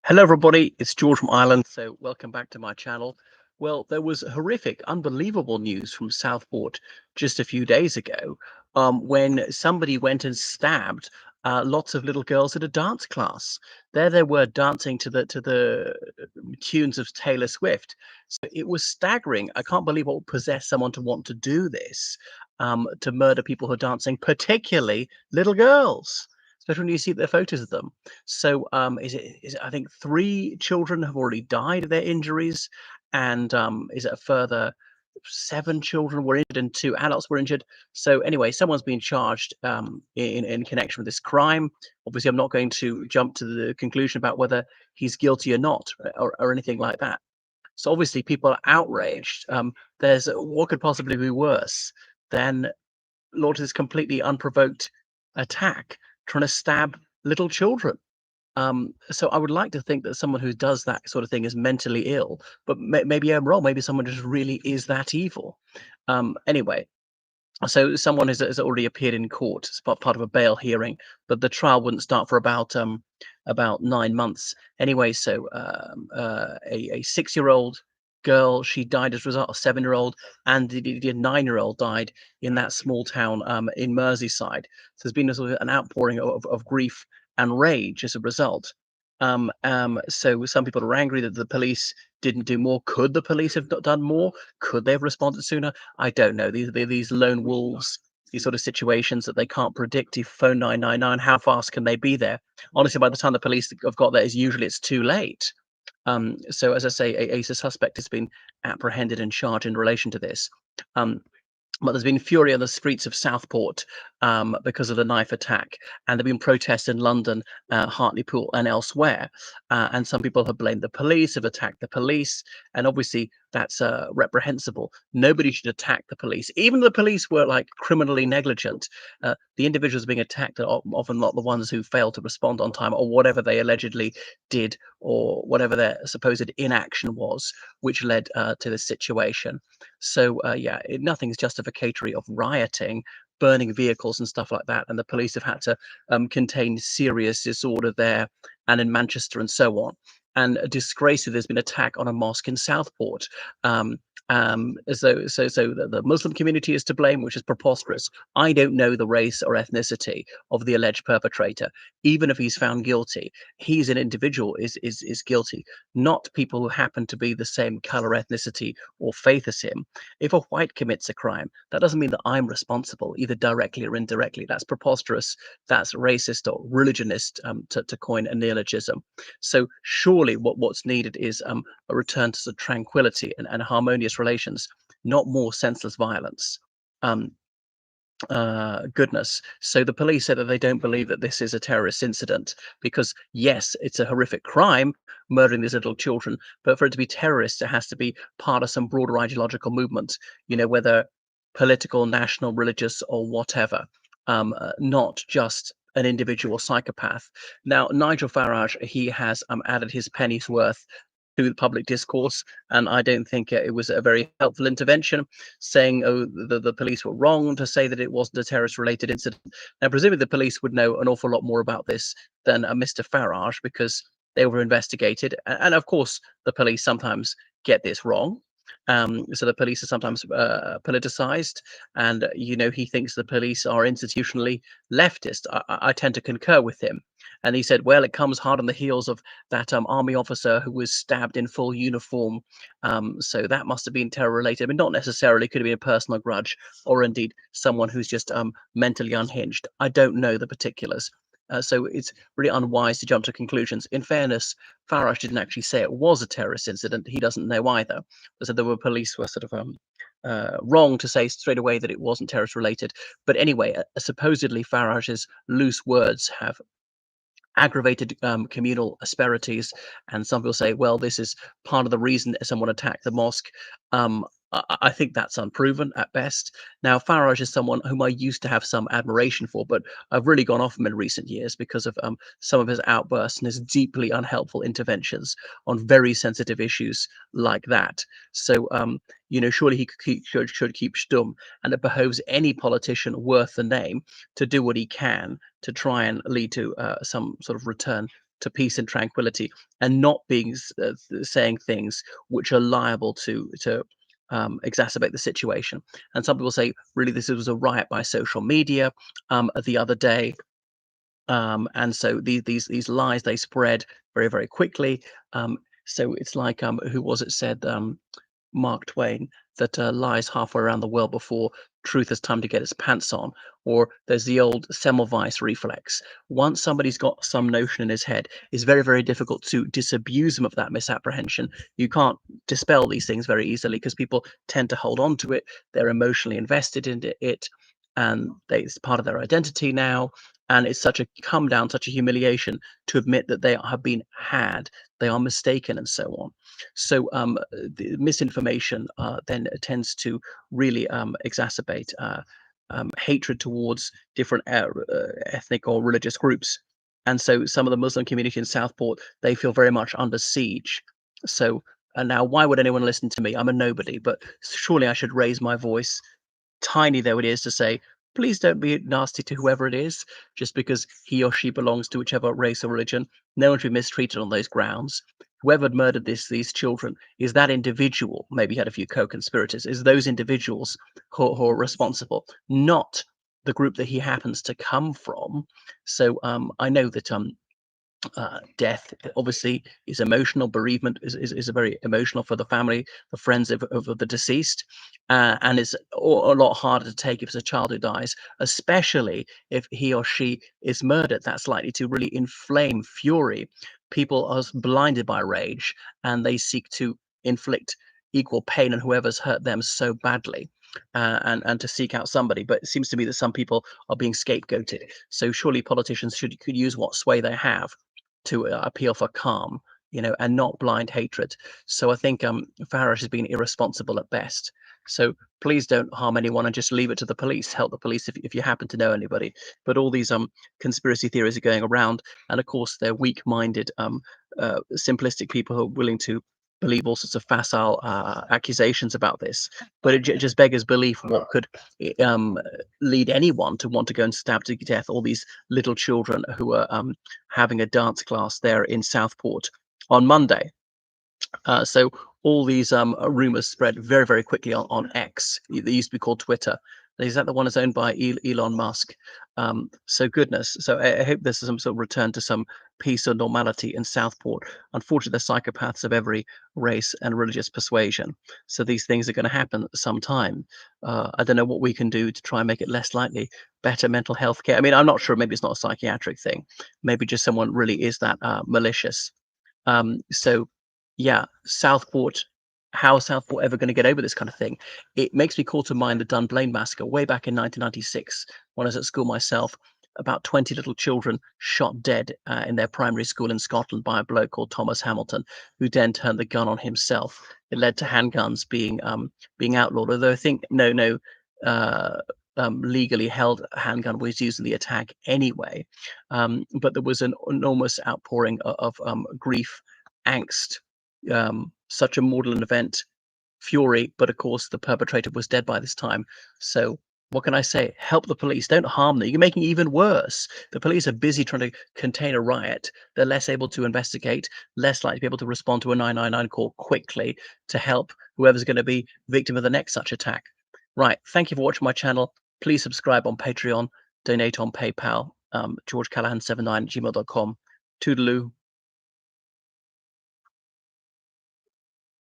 Hello, everybody. It's George from Ireland. So, welcome back to my channel. Well, there was horrific, unbelievable news from Southport just a few days ago when somebody went and stabbed lots of little girls at a dance class. There they were dancing to the tunes of Taylor Swift. So it was staggering. I can't believe what would possess someone to want to do this, to murder people who are dancing, particularly little girls, especially when you see the photos of them. So, is it I think 3 children have already died of their injuries, and, is it a further 7 children were injured and 2 adults were injured. So anyway, someone's been charged, in connection with this crime. Obviously, I'm not going to jump to the conclusion about whether he's guilty or not, or anything like that. So obviously people are outraged. There's what could possibly be worse than launch this completely unprovoked attack, trying to stab little children. So I would like to think that someone who does that sort of thing is mentally ill, but maybe I'm wrong. Maybe someone just really is that evil. Anyway, so someone has already appeared in court as part of a bail hearing, but the trial wouldn't start for about 9 months anyway. So a 6-year-old girl, she died as a result. A 7-year-old and the 9-year-old died in that small town in Merseyside. So there's been a sort of an outpouring of grief and rage as a result. So some people are angry that the police didn't do more. Could the police have done more? Could they have responded sooner? I don't know. These lone wolves, these sort of situations that they can't predict. If phone 999, how fast can they be there? Honestly, by the time the police have got there, is usually it's too late. So as I say, a suspect has been apprehended and charged in relation to this. Um, but there's been fury on the streets of Southport because of the knife attack, and there've been protests in London, Hartlepool, and elsewhere. And some people have blamed the police, have attacked the police, and obviously that's reprehensible. Nobody should attack the police, even the police were like criminally negligent. The individuals being attacked are often not the ones who failed to respond on time, or whatever they allegedly did, or whatever their supposed inaction was, which led to this situation. So yeah, nothing's justificatory of rioting, burning vehicles and stuff like that. And the police have had to contain serious disorder there and in Manchester and so on. And disgracefully, there's been attack on a mosque in Southport. Um, as though the Muslim community is to blame, which is preposterous. I don't know the race or ethnicity of the alleged perpetrator. Even if he's found guilty, he's an individual is guilty, not people who happen to be the same color, ethnicity, or faith as him. If a white commits a crime, that doesn't mean that I'm responsible, either directly or indirectly. That's preposterous. That's racist or religionist, to coin a neologism. So surely what's needed is a return to tranquility and harmonious relations, not more senseless violence. Um, Goodness. So the police said that they don't believe that this is a terrorist incident because, yes, it's a horrific crime, murdering these little children, but for it to be terrorist, it has to be part of some broader ideological movement, whether political, national, religious, or whatever, not just an individual psychopath. Now, Nigel Farage, he has added his penny's worth to the public discourse, and I don't think it was a very helpful intervention, saying, "Oh, the police were wrong to say that it wasn't a terrorist-related incident." Now, presumably, the police would know an awful lot more about this than Mr. Farage because they were investigated, and of course, the police sometimes get this wrong. So the police are sometimes politicized, and he thinks the police are institutionally leftist. I tend to concur with him, and he said, "Well, it comes hard on the heels of that army officer who was stabbed in full uniform, so that must have been terror related. I mean, not necessarily. Could have been a personal grudge, or indeed someone who's just mentally unhinged. I don't know the particulars." So it's really unwise to jump to conclusions. In fairness, Farage didn't actually say it was a terrorist incident. He doesn't know either. So the police were sort of wrong to say straight away that it wasn't terrorist related. But anyway, supposedly Farage's loose words have aggravated communal asperities, and some people say, well, this is part of the reason that someone attacked the mosque. I think that's unproven at best. Now, Farage is someone whom I used to have some admiration for, but I've really gone off him in recent years because of some of his outbursts and his deeply unhelpful interventions on very sensitive issues like that. So, surely should keep stum, and it behoves any politician worth the name to do what he can to try and lead to some sort of return to peace and tranquility, and not being saying things which are liable to exacerbate the situation. And some people say, really, this was a riot by social media the other day. And so these lies, they spread very, very quickly. So it's like, who was it said, Mark Twain, that lies halfway around the world before truth has time to get its pants on. Or there's the old Semmelweis reflex. Once somebody's got some notion in his head, it's very, very difficult to disabuse them of that misapprehension. You can't dispel these things very easily because people tend to hold on to it. They're emotionally invested in it, and it's part of their identity now. And it's such a come down, such a humiliation to admit that they have been had, they are mistaken, and so on. So the misinformation then tends to really exacerbate hatred towards different ethnic or religious groups. And so some of the Muslim community in Southport, they feel very much under siege. So and now, why would anyone listen to me? I'm a nobody, but surely I should raise my voice, tiny though it is, to say, please don't be nasty to whoever it is, just because he or she belongs to whichever race or religion. No one should be mistreated on those grounds. Whoever had murdered these children is that individual, maybe had a few co-conspirators, is those individuals who are responsible, not the group that he happens to come from. So I know that death obviously is emotional. Bereavement is a very emotional for the family, the friends of the deceased, and it's a lot harder to take if it's a child who dies, especially if he or she is murdered. That's likely to really inflame fury. People are blinded by rage, and they seek to inflict equal pain on whoever's hurt them so badly. And to seek out somebody, but it seems to me that some people are being scapegoated. So surely politicians could use what sway they have to appeal for calm, and not blind hatred. So I think Farage has been irresponsible at best. So please don't harm anyone and just leave it to the police. Help the police if you happen to know anybody. But all these conspiracy theories are going around, and of course they're weak-minded, simplistic people who are willing to believe all sorts of facile accusations about this. But it just beggars belief what could um, lead anyone to want to go and stab to death all these little children who are having a dance class there in Southport on Monday. So all these rumors spread very, very quickly on X. They used to be called Twitter. Is that the one that's owned by Elon Musk? So goodness. So I hope there's some sort of return to some peace or normality in Southport. Unfortunately, there's psychopaths of every race and religious persuasion. So these things are going to happen sometime. I don't know what we can do to try and make it less likely. Better mental health care. I mean, I'm not sure. Maybe it's not a psychiatric thing. Maybe just someone really is that malicious. So yeah, Southport, how is Southport ever going to get over this kind of thing? It makes me call to mind the Dunblane massacre way back in 1996, when I was at school myself. About 20 little children shot dead in their primary school in Scotland by a bloke called Thomas Hamilton, who then turned the gun on himself. It led to handguns being outlawed, although I think no uh, legally held handgun was used in the attack anyway. But there was an enormous outpouring of grief, angst, such a maudlin event, fury, but of course the perpetrator was dead by this time. So what can I say? Help the police. Don't harm them. You're making it even worse. The police are busy trying to contain a riot. They're less able to investigate, less likely to be able to respond to a 999 call quickly to help whoever's going to be victim of the next such attack. Right. Thank you for watching my channel. Please subscribe on Patreon, donate on PayPal, georgecallahan79@gmail.com. Toodaloo.